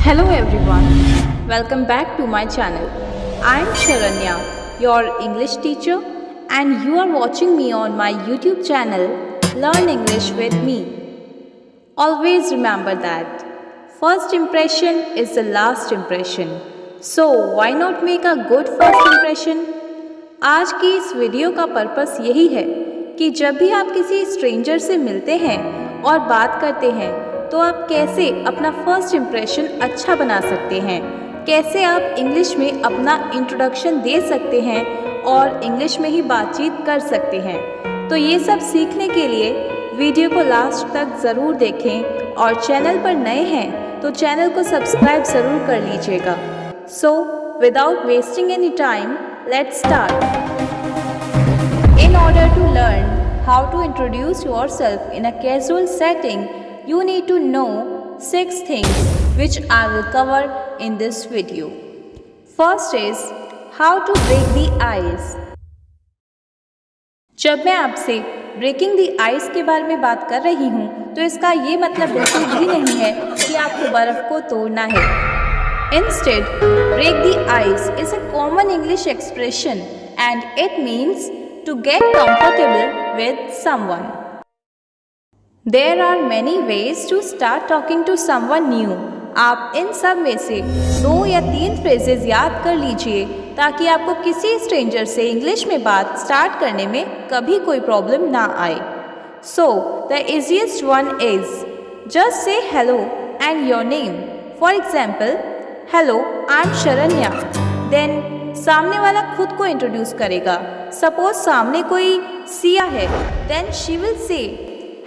Hello everyone, welcome back to my channel. I am Sharanya, your English teacher, and you are watching me on my YouTube channel Learn English with me. Always remember that first impression is the last impression. So why not make a good first impression? आज की इस video का purpose यही है कि जब भी आप किसी स्ट्रेंजर से मिलते हैं और बात करते हैं तो आप कैसे अपना फर्स्ट इम्प्रेशन अच्छा बना सकते हैं, कैसे आप इंग्लिश में अपना इंट्रोडक्शन दे सकते हैं और इंग्लिश में ही बातचीत कर सकते हैं। तो ये सब सीखने के लिए वीडियो को लास्ट तक ज़रूर देखें और चैनल पर नए हैं तो चैनल को सब्सक्राइब ज़रूर कर लीजिएगा। So without wasting any time, let's start. In order to learn how to introduce yourself in a casual setting, you need to know 6 things which I will cover in this video. First is how to break the ice. जब मैं आपसे breaking the ice के बारे में बात कर रही हूँ तो इसका ये मतलब बिल्कुल भी नहीं है कि आपको बर्फ को तोड़ना है। Instead, break the ice is a common English expression and it means to get comfortable with someone. There are many ways to start talking to someone new. आप इन सब में से 2 या 3 फ्रेजेस याद कर लीजिए ताकि आपको किसी स्ट्रेंजर से इंग्लिश में बात स्टार्ट करने में कभी कोई प्रॉब्लम ना आए। So, the easiest one is just say hello and your name. For example, hello, I'm Sharanya. Then सामने वाला खुद को इंट्रोड्यूस करेगा। सपोज सामने कोई सिया है, then she will say,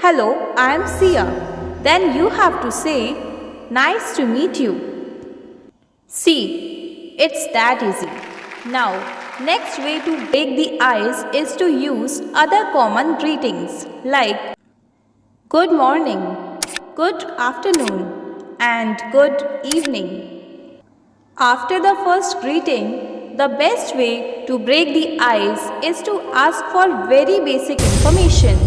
hello, I am Sia. Then you have to say, nice to meet you. See, it's that easy. Now, next way to break the ice is to use other common greetings like good morning, good afternoon, and good evening. After the first greeting, the best way to break the ice is to ask for very basic information.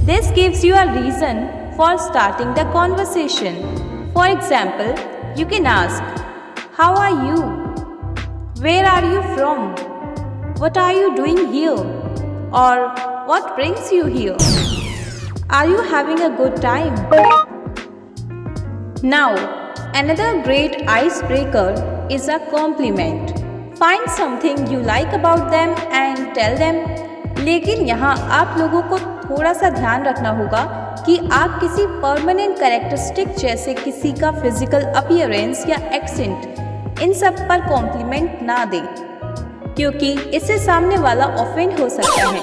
This gives you a reason for starting the conversation. For example, you can ask, how are you? Where are you from? What are you doing here? Or what brings you here? Are you having a good time? Now, another great icebreaker is a compliment. Find something you like about them and tell them. लेकिन यहाँ आप लोगों को थोड़ा सा ध्यान रखना होगा कि आप किसी परमानेंट कैरेक्टरिस्टिक जैसे किसी का फिजिकल अपीयरेंस या एक्सेंट इन सब पर कॉम्प्लीमेंट ना दें, क्योंकि इससे सामने वाला ऑफेंड हो सकता है।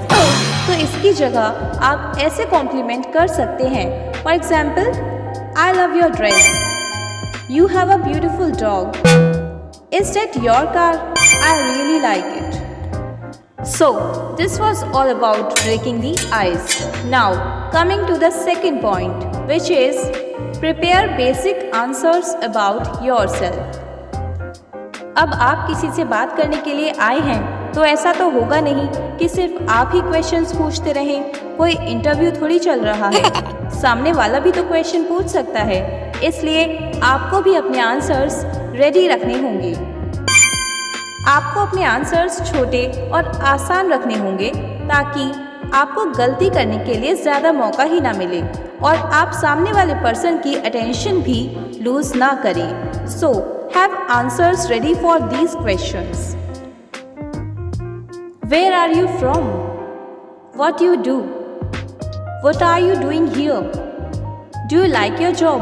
तो इसकी जगह आप ऐसे कॉम्प्लीमेंट कर सकते हैं। For example, I love your dress, you have a beautiful dog, is that your car, I really like it. So, this was all about breaking the ice. Now, coming to the second point, which is prepare basic answers about yourself. अब आप किसी से बात करने के लिए आए हैं तो ऐसा तो होगा नहीं कि सिर्फ आप ही क्वेश्चंस पूछते रहें। कोई इंटरव्यू थोड़ी चल रहा है, सामने वाला भी तो क्वेश्चन पूछ सकता है, इसलिए आपको भी अपने आंसर्स रेडी रखने होंगे। आपको अपने आंसर्स छोटे और आसान रखने होंगे ताकि आपको गलती करने के लिए ज़्यादा मौका ही ना मिले और आप सामने वाले पर्सन की अटेंशन भी लूज ना करें। So have answers ready for these questions. Where are you from? What you do? What are you doing here? Do you like your job?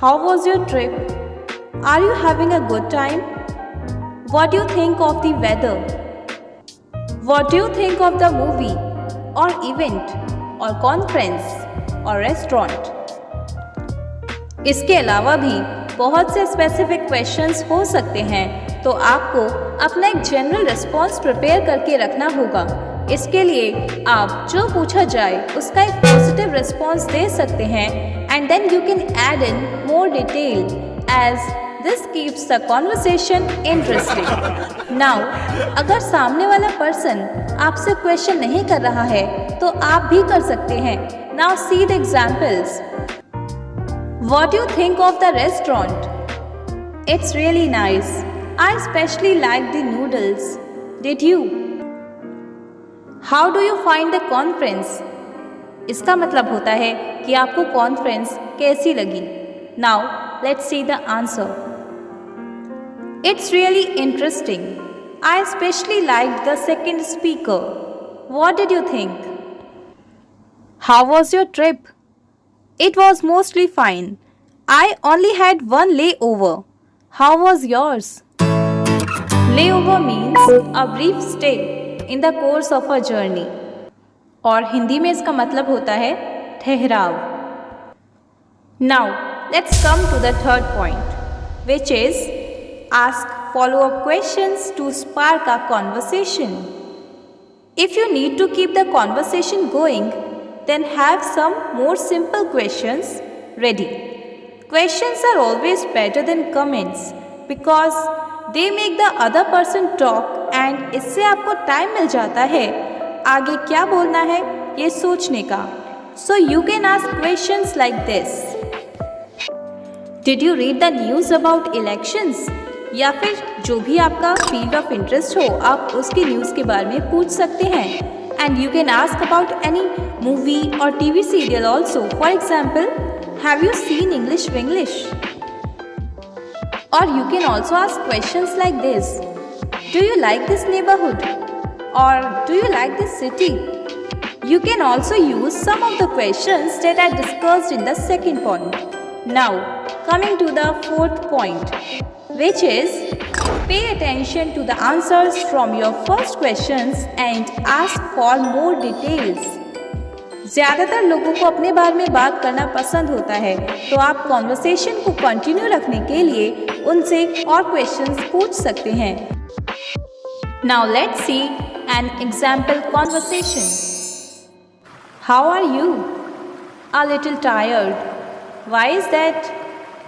How was your trip? Are you having a good time? What do you think of the weather? What do you think of the movie or event or conference or restaurant? इसके अलावा भी बहुत से specific questions हो सकते हैं, तो आपको अपना एक जनरल रिस्पॉन्स प्रिपेयर करके रखना होगा। इसके लिए आप जो पूछा जाए उसका एक पॉजिटिव रिस्पॉन्स दे सकते हैं and then you can add in more detail as This keeps the conversation interesting. Now, अगर सामने वाला पर्सन आपसे क्वेश्चन नहीं कर रहा है तो आप भी कर सकते हैं। Now see the examples. What do you think of the restaurant? It's really nice. I especially like the noodles. Did you? How do you find the conference? इसका मतलब होता है कि आपको कॉन्फ्रेंस कैसी लगी. Now let's see the answer. It's really interesting. I especially liked the second speaker. What did you think? How was your trip? It was mostly fine. I only had one layover. How was yours? Layover means a brief stay in the course of a journey. और हिंदी में इसका मतलब होता है ठहराव. Now let's come to the third point, which is ask follow-up questions to spark a conversation. If you need to keep the conversation going, then have some more simple questions ready. Questions are always better than comments because they make the other person talk and इससे आपको time मिल जाता है आगे क्या बोलना है ये सोचने का. So you can ask questions like this. Did you read the news about elections? या फिर जो भी आपका फील्ड ऑफ इंटरेस्ट हो आप उसकी न्यूज़ के बारे में पूछ सकते हैं. And you can ask about any movie or TV serial also. For example, have you seen English Winglish? Or you can also ask questions like this. Do you like this neighborhood? Or do you like this city? You can also use some of the questions that I discussed in the second point. Now, coming to the fourth point, which is pay attention to the answers from your first questions and ask for more details. ज़्यादातर लोगों को अपने बारे में बात करना पसंद होता है, तो आप कॉन्वर्सेशन को कंटिन्यू रखने के लिए उनसे और क्वेश्चंस पूछ सकते हैं. Now let's see an example conversation. How are you? A little tired. Why is that?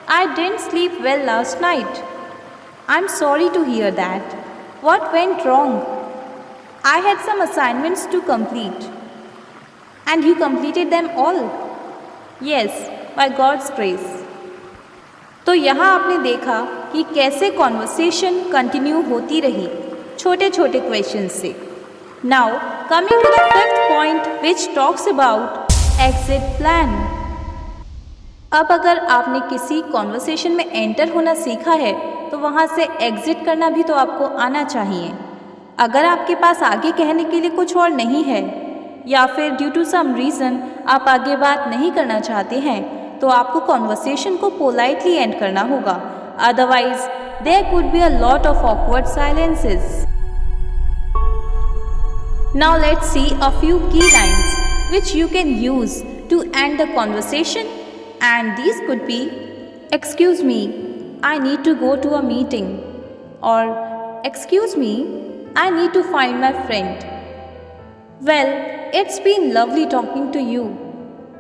I didn't sleep well last night. I'm sorry to hear that. What went wrong? I had some assignments to complete. And you completed them all? Yes, by God's grace. तो यहाँ आपने देखा कि कैसे conversation continue होती रही छोटे छोटे क्वेश्चन से. Now coming to the fifth point which talks about exit plan. अब अगर आपने किसी कॉन्वर्सेशन में एंटर होना सीखा है तो वहाँ से एग्जिट करना भी तो आपको आना चाहिए. अगर आपके पास आगे कहने के लिए कुछ और नहीं है या फिर ड्यू टू सम रीज़न आप आगे बात नहीं करना चाहते हैं तो आपको कॉन्वर्सेशन को पोलाइटली एंड करना होगा. Otherwise there could be a lot of awkward silences. Now let's see a few key lines which you can use to end the conversation, and these could be, excuse me, I need to go to a meeting, or excuse me, I need to find my friend. Well, it's been lovely talking to you.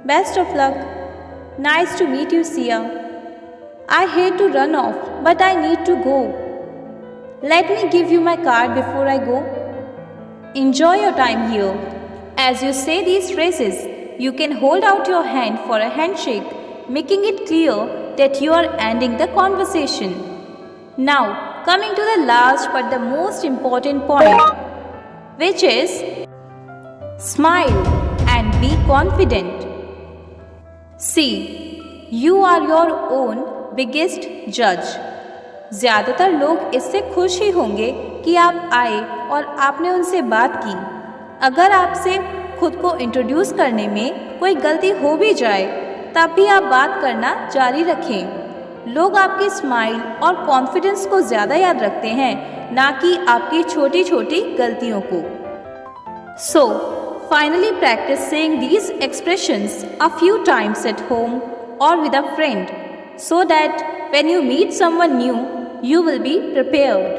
Best of luck. Nice to meet you, Sia. I hate to run off, but I need to go. Let me give you my card before I go. Enjoy your time here. As you say these phrases, you can hold out your hand for a handshake, making it clear that you are ending the conversation. Now, coming to the last but the most important point, which is smile and be confident. See, you are your own biggest judge. ज़्यादातर लोग इससे खुश ही होंगे कि आप आए और आपने उनसे बात की. अगर आपसे खुद को इंट्रोड्यूस करने में कोई गलती हो भी जाए तब भी आप बात करना जारी रखें. लोग आपकी स्माइल और कॉन्फिडेंस को ज़्यादा याद रखते हैं, ना कि आपकी छोटी छोटी गलतियों को. So finally practice saying these expressions a few times at home और with a friend so that when you meet someone new, you will be prepared.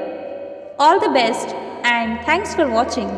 All the best and thanks for watching.